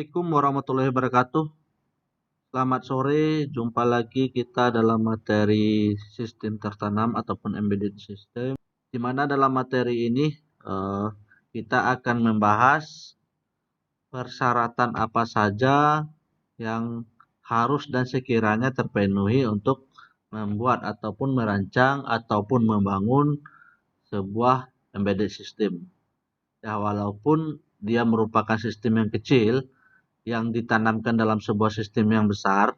Assalamualaikum warahmatullahi wabarakatuh. Selamat sore, jumpa lagi kita dalam materi sistem tertanam ataupun embedded system. Di mana dalam materi ini eh, kita akan membahas persyaratan apa saja yang harus dan sekiranya terpenuhi untuk membuat ataupun merancang ataupun membangun sebuah embedded system. Ya, walaupun dia merupakan sistem yang kecil, yang ditanamkan dalam sebuah sistem yang besar,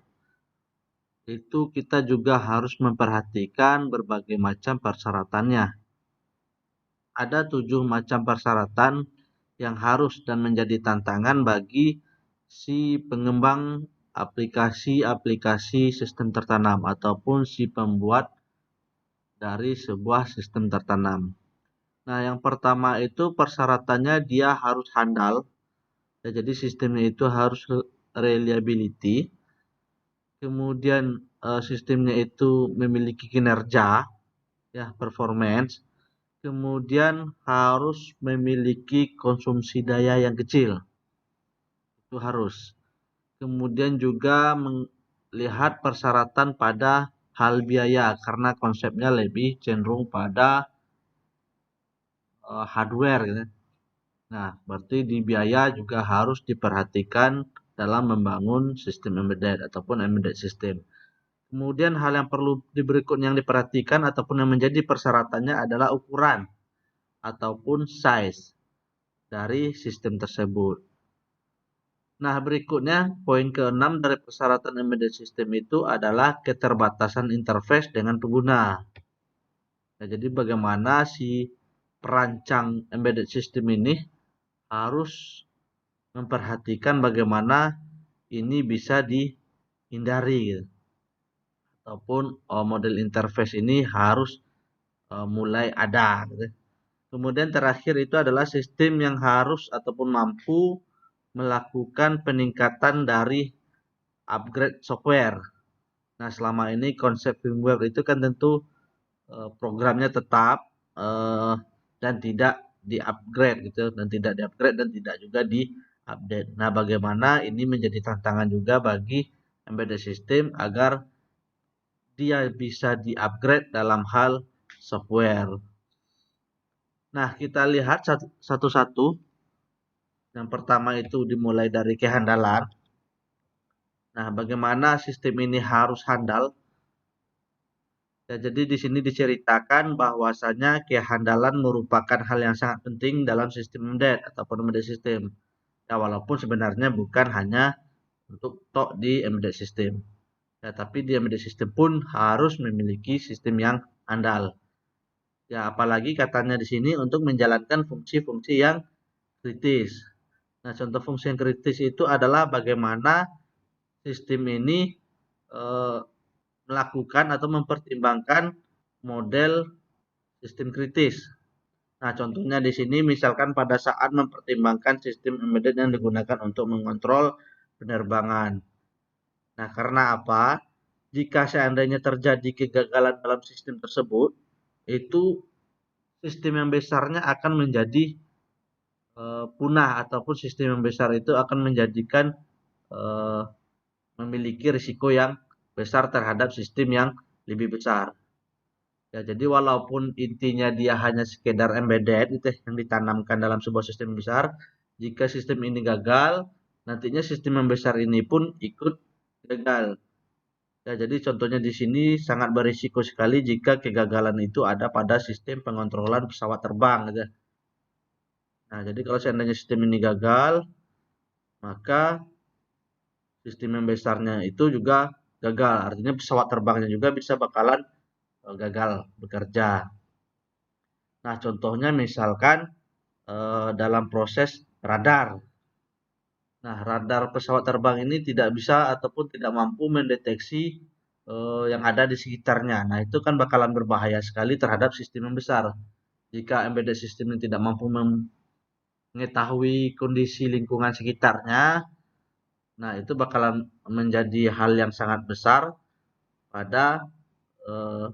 itu kita juga harus memperhatikan berbagai macam persyaratannya. Ada 7 macam persyaratan yang harus dan menjadi tantangan bagi si pengembang aplikasi-aplikasi sistem tertanam ataupun si pembuat dari sebuah sistem tertanam. Nah, yang pertama itu persyaratannya dia harus handal. Ya, jadi sistemnya itu harus reliability. Kemudian sistemnya itu memiliki kinerja, ya, performance. Kemudian harus memiliki konsumsi daya yang kecil, itu harus. Kemudian juga melihat persyaratan pada hal biaya, karena konsepnya lebih cenderung pada hardware gitu. Nah, berarti di biaya juga harus diperhatikan dalam membangun sistem embedded ataupun embedded system. Kemudian hal yang perlu berikutnya yang diperhatikan ataupun yang menjadi persyaratannya adalah ukuran ataupun size dari sistem tersebut. Nah, berikutnya poin ke-6 dari persyaratan embedded system itu adalah keterbatasan interface dengan pengguna. Nah, jadi bagaimana si perancang embedded system ini harus memperhatikan bagaimana ini bisa dihindari gitu. Ataupun model interface ini harus mulai ada gitu. Kemudian terakhir itu adalah sistem yang harus ataupun mampu melakukan peningkatan dari upgrade software. Nah, selama ini konsep firmware itu kan tentu programnya tetap dan tidak di-upgrade gitu, dan tidak di-upgrade dan tidak juga di-update. Nah, bagaimana ini menjadi tantangan juga bagi embedded system agar dia bisa di-upgrade dalam hal software. Nah, kita lihat satu-satu. Yang pertama itu dimulai dari kehandalan. Nah, bagaimana sistem ini harus handal? Ya, jadi di sini diceritakan bahwasanya kehandalan merupakan hal yang sangat penting dalam sistem embedded ataupun embedded system. Ya, walaupun sebenarnya bukan hanya untuk tok di embedded system. Ya, tapi di embedded system pun harus memiliki sistem yang handal. Ya, apalagi katanya di sini untuk menjalankan fungsi-fungsi yang kritis. Nah, contoh fungsi yang kritis itu adalah bagaimana sistem ini melakukan atau mempertimbangkan model sistem kritis. Nah, contohnya di sini misalkan pada saat mempertimbangkan sistem embedded yang digunakan untuk mengontrol penerbangan. Nah, karena apa? Jika seandainya terjadi kegagalan dalam sistem tersebut, itu sistem yang besarnya akan menjadi punah, ataupun sistem yang besar itu akan menjadikan memiliki risiko yang besar terhadap sistem yang lebih besar. Ya, jadi walaupun intinya dia hanya sekedar embedded itu yang ditanamkan dalam sebuah sistem besar, jika sistem ini gagal, nantinya sistem yang besar ini pun ikut gagal. Ya, jadi contohnya di sini sangat berisiko sekali jika kegagalan itu ada pada sistem pengontrolan pesawat terbang gitu. Nah, jadi kalau seandainya sistem ini gagal, maka sistem yang besarnya itu juga gagal. Artinya pesawat terbangnya juga bisa bakalan gagal bekerja. Nah, contohnya misalkan dalam proses radar. Nah, radar pesawat terbang ini tidak bisa ataupun tidak mampu mendeteksi yang ada di sekitarnya. Nah, itu kan bakalan berbahaya sekali terhadap sistem yang besar. Jika embedded system ini tidak mampu mengetahui kondisi lingkungan sekitarnya, nah itu bakalan menjadi hal yang sangat besar pada eh,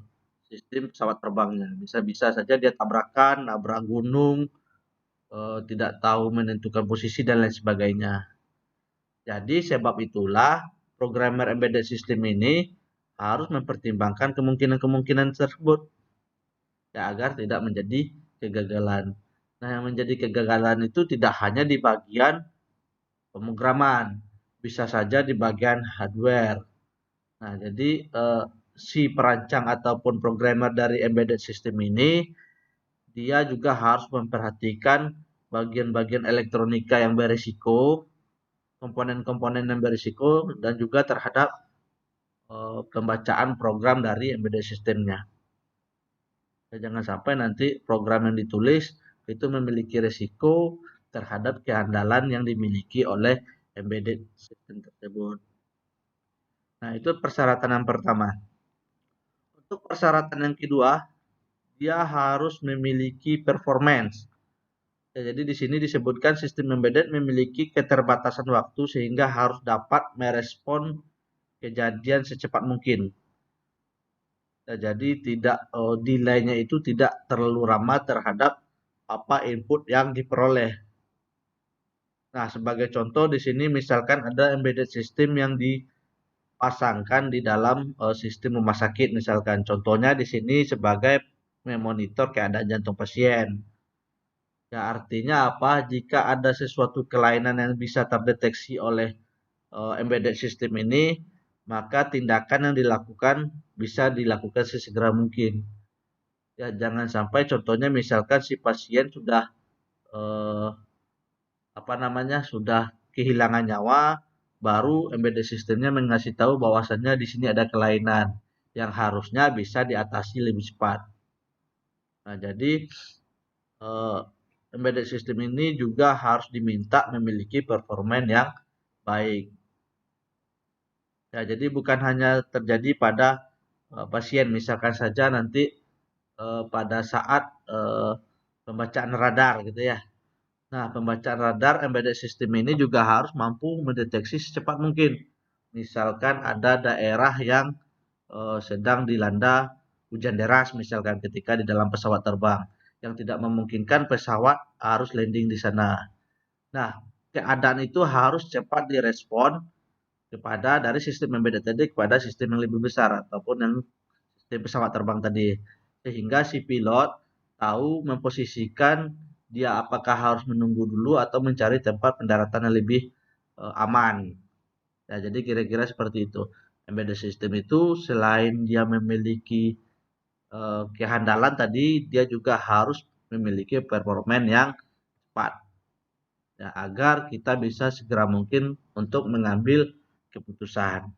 sistem pesawat terbangnya. Bisa-bisa saja dia tabrakan, nabrak gunung, tidak tahu menentukan posisi dan lain sebagainya. Jadi sebab itulah programmer embedded system ini harus mempertimbangkan kemungkinan-kemungkinan tersebut ya agar tidak menjadi kegagalan. Nah, yang menjadi kegagalan itu tidak hanya di bagian pemrograman, bisa saja di bagian hardware. Nah, jadi si perancang ataupun programmer dari embedded system ini dia juga harus memperhatikan bagian-bagian elektronika yang berisiko, komponen-komponen yang berisiko, dan juga terhadap pembacaan program dari embedded systemnya. Jangan sampai nanti program yang ditulis itu memiliki resiko terhadap kehandalan yang dimiliki oleh embedded system tersebut. Nah, itu persyaratan yang pertama. Untuk persyaratan yang kedua, dia harus memiliki performance. Ya, jadi di sini disebutkan sistem embedded memiliki keterbatasan waktu sehingga harus dapat merespon kejadian secepat mungkin. Ya, jadi tidak delay-nya itu tidak terlalu lama terhadap apa input yang diperoleh. Nah, sebagai contoh di sini misalkan ada embedded system yang dipasangkan di dalam sistem rumah sakit misalkan. Contohnya di sini sebagai memonitor keadaan jantung pasien. Ya, artinya apa? Jika ada sesuatu kelainan yang bisa terdeteksi oleh embedded system ini, maka tindakan yang dilakukan bisa dilakukan sesegera mungkin. Ya, jangan sampai contohnya misalkan si pasien sudah eh, sudah kehilangan nyawa, baru embedded systemnya mengasih tahu bahwasannya di sini ada kelainan yang harusnya bisa diatasi lebih cepat. Nah, jadi eh, embedded system ini juga harus diminta memiliki performa yang baik. Ya, jadi bukan hanya terjadi pada pasien, misalkan saja nanti pada saat pembacaan radar gitu ya. Nah, pembacaan radar embedded system ini juga harus mampu mendeteksi secepat mungkin. Misalkan ada daerah yang sedang dilanda hujan deras misalkan ketika di dalam pesawat terbang yang tidak memungkinkan pesawat harus landing di sana. Nah, keadaan itu harus cepat direspon kepada dari sistem embedded tadi kepada sistem yang lebih besar ataupun yang sistem pesawat terbang tadi. Sehingga si pilot tahu memposisikan dia apakah harus menunggu dulu atau mencari tempat pendaratan yang lebih aman. Ya, jadi kira-kira seperti itu. Embedded system itu selain dia memiliki kehandalan tadi, dia juga harus memiliki performa yang cepat. Ya, agar kita bisa segera mungkin untuk mengambil keputusan.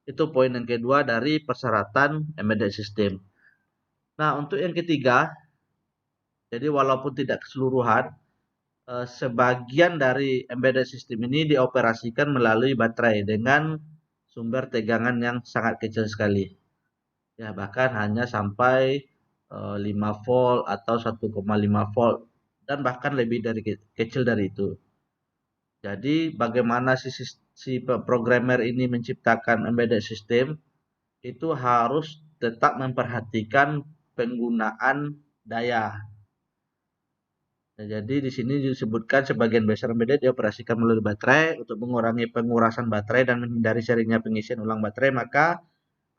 Itu poin yang kedua dari persyaratan embedded system. Nah, untuk yang ketiga, jadi walaupun tidak keseluruhan, sebagian dari embedded system ini dioperasikan melalui baterai dengan sumber tegangan yang sangat kecil sekali. Ya, bahkan hanya sampai 5 volt atau 1,5 volt dan bahkan lebih dari kecil dari itu. Jadi bagaimana si programmer ini menciptakan embedded system itu harus tetap memperhatikan penggunaan daya. Nah, jadi di sini disebutkan sebagian besar embedded dioperasikan melalui baterai untuk mengurangi pengurasan baterai dan menghindari seringnya pengisian ulang baterai, maka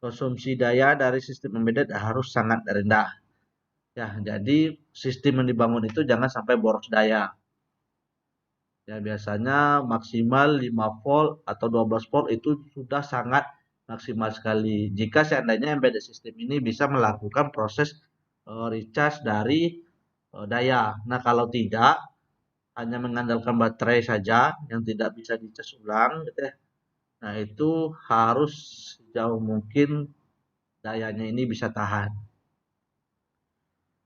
konsumsi daya dari sistem embedded harus sangat rendah. Ya, jadi sistem yang dibangun itu jangan sampai boros daya. Ya, biasanya maksimal 5 volt atau 12 volt itu sudah sangat maksimal sekali. Jika seandainya embedded system ini bisa melakukan proses recharge dari daya. Nah, kalau tidak, hanya mengandalkan baterai saja yang tidak bisa dicas ulang gitu ya. Nah, itu harus sejauh mungkin dayanya ini bisa tahan.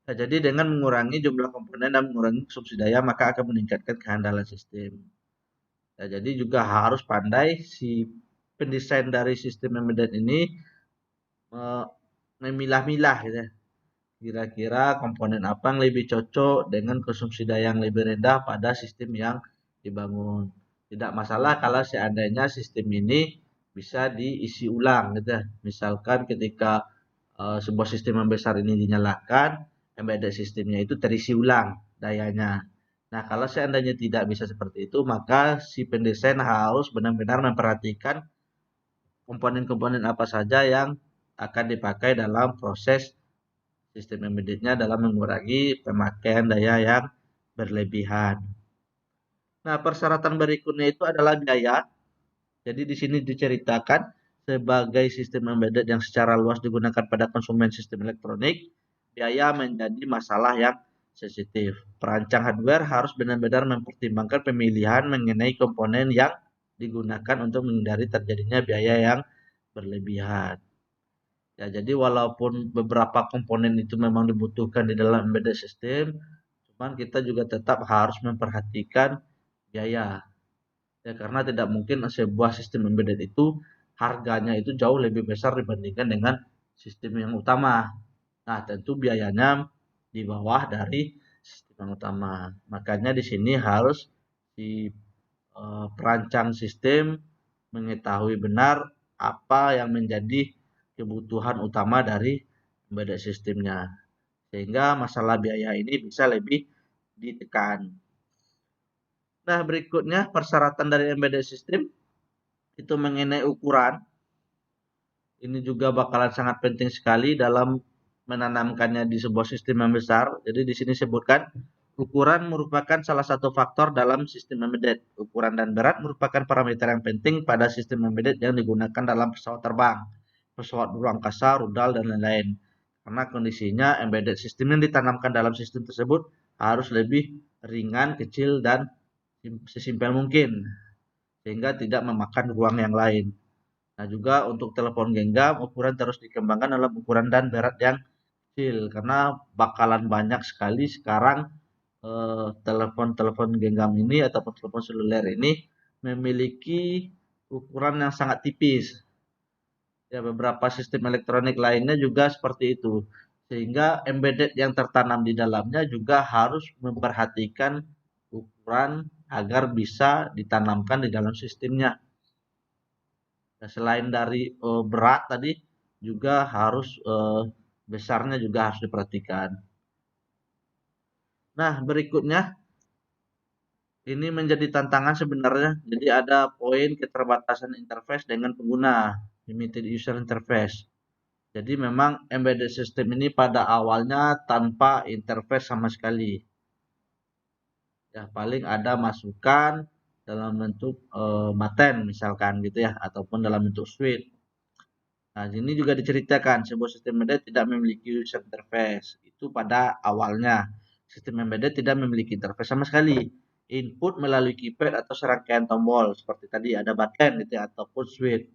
Nah, jadi dengan mengurangi jumlah komponen dan mengurangi konsumsi daya maka akan meningkatkan kehandalan sistem. Nah, jadi juga harus pandai si pendesain dari sistem embedded ini memilah-milah gitu ya. Kira-kira komponen apa yang lebih cocok dengan konsumsi daya yang lebih rendah pada sistem yang dibangun. Tidak masalah kalau seandainya sistem ini bisa diisi ulang gitu ya. Misalkan ketika sebuah sistem yang besar ini dinyalakan, embedded sistemnya itu terisi ulang dayanya. Nah, kalau seandainya tidak bisa seperti itu, maka si pendesain harus benar-benar memperhatikan komponen-komponen apa saja yang akan dipakai dalam proses sistem embedded-nya dalam mengurangi pemakaian daya yang berlebihan. Nah, persyaratan berikutnya itu adalah biaya. Jadi di sini diceritakan sebagai sistem embedded yang secara luas digunakan pada konsumen sistem elektronik, biaya menjadi masalah yang sensitif. Perancang hardware harus benar-benar mempertimbangkan pemilihan mengenai komponen yang digunakan untuk menghindari terjadinya biaya yang berlebihan. Ya, jadi walaupun beberapa komponen itu memang dibutuhkan di dalam embedded system, cuman kita juga tetap harus memperhatikan biaya. Ya, karena tidak mungkin sebuah sistem embedded itu harganya itu jauh lebih besar dibandingkan dengan sistem yang utama. Nah, tentu biayanya di bawah dari sistem yang utama. Makanya di sini harus si perancang sistem mengetahui benar apa yang menjadi kebutuhan utama dari embedded sistemnya. Sehingga masalah biaya ini bisa lebih ditekan. Nah, berikutnya persyaratan dari embedded system itu mengenai ukuran. Ini juga bakalan sangat penting sekali dalam menanamkannya di sebuah sistem yang besar. Jadi di sini sebutkan ukuran merupakan salah satu faktor dalam sistem embedded. Ukuran dan berat merupakan parameter yang penting pada sistem embedded yang digunakan dalam pesawat terbang, pesawat beruang angkasa, rudal, dan lain-lain. Karena kondisinya embedded system yang ditanamkan dalam sistem tersebut harus lebih ringan, kecil, dan sesimpel mungkin sehingga tidak memakan ruang yang lain. Nah, juga untuk telepon genggam ukuran terus dikembangkan dalam ukuran dan berat yang kecil karena bakalan banyak sekali sekarang telepon-telepon genggam ini ataupun telepon seluler ini memiliki ukuran yang sangat tipis. Ya, beberapa sistem elektronik lainnya juga seperti itu. Sehingga embedded yang tertanam di dalamnya juga harus memperhatikan ukuran agar bisa ditanamkan di dalam sistemnya. Nah, selain dari berat tadi juga harus besarnya juga harus diperhatikan. Nah, berikutnya ini menjadi tantangan sebenarnya. Jadi ada poin keterbatasan interface dengan pengguna, limited user interface. Jadi memang embedded system ini pada awalnya tanpa interface sama sekali. Ya, paling ada masukan dalam bentuk maten misalkan gitu ya, ataupun dalam bentuk suite. Nah, ini juga diceritakan sebuah sistem embedded tidak memiliki user interface. Itu pada awalnya. Sistem embedded tidak memiliki interface sama sekali. Input melalui keypad atau serangkaian tombol seperti tadi ada button gitu ya, ataupun switch.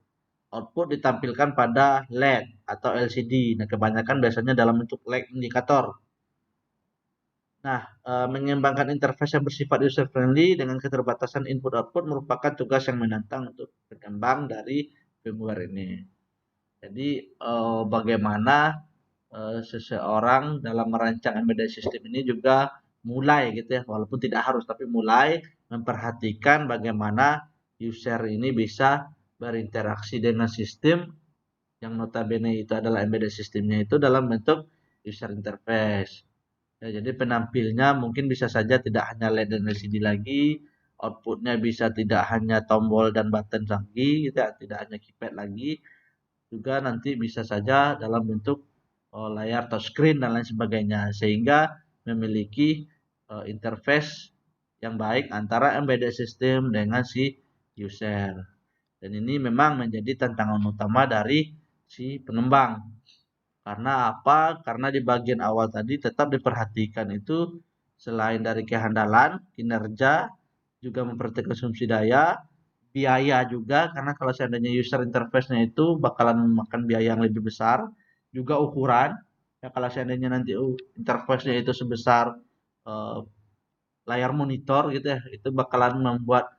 Output ditampilkan pada LED atau LCD. Nah, kebanyakan biasanya dalam bentuk LED indikator. Nah, mengembangkan interface yang bersifat user friendly dengan keterbatasan input output merupakan tugas yang menantang untuk berkembang dari firmware ini. Jadi bagaimana seseorang dalam merancang embedded system ini juga mulai gitu ya, walaupun tidak harus tapi mulai memperhatikan bagaimana user ini bisa berinteraksi dengan sistem yang notabene itu adalah embedded systemnya itu dalam bentuk user interface. Ya, jadi penampilnya mungkin bisa saja tidak hanya LED dan LCD lagi, outputnya bisa tidak hanya tombol dan button lagi, gitu ya, tidak hanya keypad lagi, juga nanti bisa saja dalam bentuk layar touchscreen dan lain sebagainya sehingga memiliki interface yang baik antara embedded system dengan si user. Dan ini memang menjadi tantangan utama dari si pengembang. Karena apa? Karena di bagian awal tadi tetap diperhatikan itu selain dari kehandalan, kinerja, juga memperhatikan konsumsi daya, biaya juga karena kalau seandainya user interface-nya itu bakalan memakan biaya yang lebih besar, juga ukuran. Ya kalau seandainya nanti interface-nya itu sebesar eh, layar monitor gitu ya, itu bakalan membuat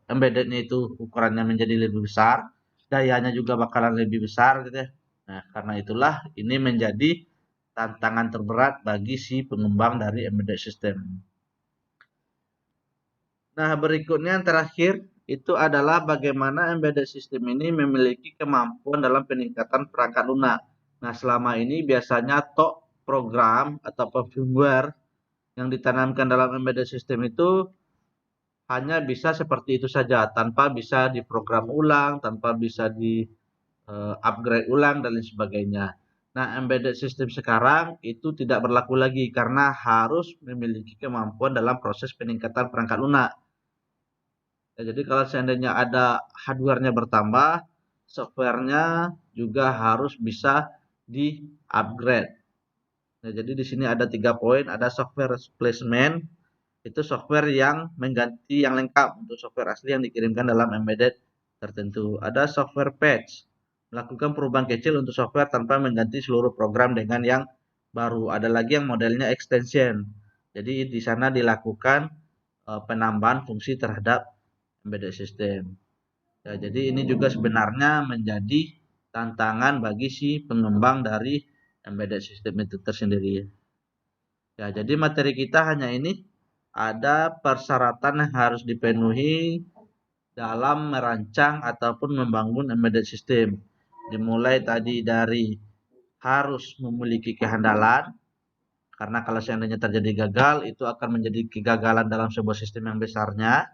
embedded-nya itu ukurannya menjadi lebih besar, dayanya juga bakalan lebih besar gitu ya. Nah, karena itulah ini menjadi tantangan terberat bagi si pengembang dari embedded system. Nah, berikutnya yang terakhir itu adalah bagaimana embedded system ini memiliki kemampuan dalam peningkatan perangkat lunak. Nah, selama ini biasanya tok program atau firmware yang ditanamkan dalam embedded system itu hanya bisa seperti itu saja, tanpa bisa diprogram ulang, tanpa bisa di upgrade ulang dan lain sebagainya. Nah, embedded system sekarang itu tidak berlaku lagi karena harus memiliki kemampuan dalam proses peningkatan perangkat lunak. Ya, jadi kalau seandainya ada hardware-nya bertambah, software-nya juga harus bisa di-upgrade. Nah, jadi di sini ada 3 poin, ada software replacement, itu software yang mengganti yang lengkap untuk software asli yang dikirimkan dalam embedded tertentu. Ada software patch, melakukan perubahan kecil untuk software tanpa mengganti seluruh program dengan yang baru. Ada lagi yang modelnya extension. Jadi di sana dilakukan penambahan fungsi terhadap embedded system. Ya, jadi ini juga sebenarnya menjadi tantangan bagi si pengembang dari embedded system itu tersendiri. Ya, jadi materi kita hanya ini, ada persyaratan yang harus dipenuhi dalam merancang ataupun membangun embedded system. Dimulai tadi dari harus memiliki kehandalan, karena kalau seandainya terjadi gagal, itu akan menjadi kegagalan dalam sebuah sistem yang besarnya.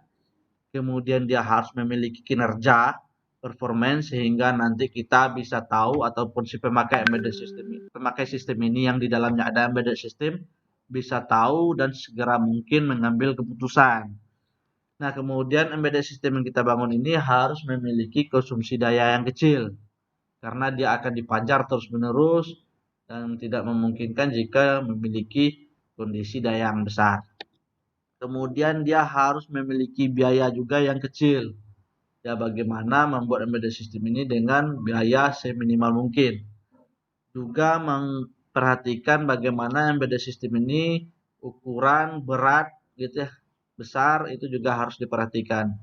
Kemudian dia harus memiliki kinerja, performance, sehingga nanti kita bisa tahu ataupun si pemakai embedded system, pemakai sistem ini yang di dalamnya ada embedded system, bisa tahu dan segera mungkin mengambil keputusan. Nah, kemudian embedded system yang kita bangun ini harus memiliki konsumsi daya yang kecil, karena dia akan dipancar terus-menerus dan tidak memungkinkan jika memiliki kondisi daya yang besar. Kemudian dia harus memiliki biaya juga yang kecil. Ya, bagaimana membuat embedded system ini dengan biaya seminimal mungkin. Juga memperhatikan bagaimana embedded system ini ukuran, berat, gitu ya, besar, itu juga harus diperhatikan.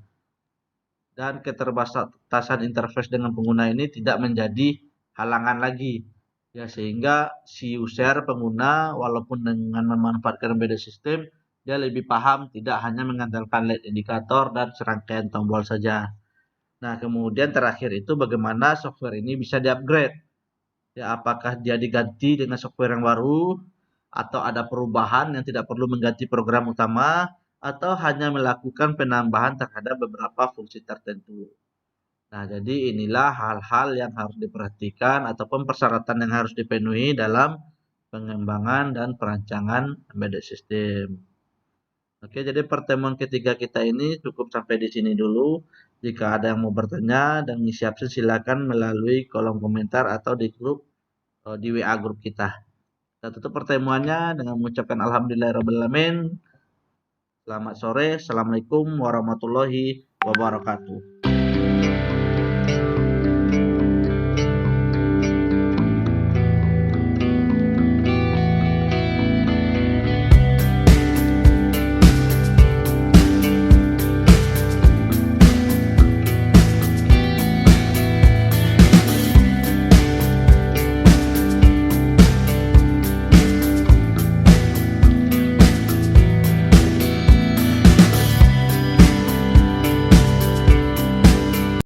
Dan keterbatasan interface dengan pengguna ini tidak menjadi halangan lagi. Ya, sehingga si user pengguna walaupun dengan memanfaatkan embedded system, dia lebih paham tidak hanya mengandalkan LED indikator dan serangkaian tombol saja. Nah, kemudian terakhir itu bagaimana software ini bisa di-upgrade. Ya, apakah dia diganti dengan software yang baru, atau ada perubahan yang tidak perlu mengganti program utama, atau hanya melakukan penambahan terhadap beberapa fungsi tertentu. Nah, jadi inilah hal-hal yang harus diperhatikan ataupun persyaratan yang harus dipenuhi dalam pengembangan dan perancangan embedded system. Oke, jadi pertemuan ketiga kita ini cukup sampai di sini dulu. Jika ada yang mau bertanya dan ngisi absen silakan melalui kolom komentar atau di grup di WA grup kita. Kita tutup pertemuannya dengan mengucapkan alhamdulillahirabbil alamin. Selamat sore. Assalamualaikum warahmatullahi wabarakatuh.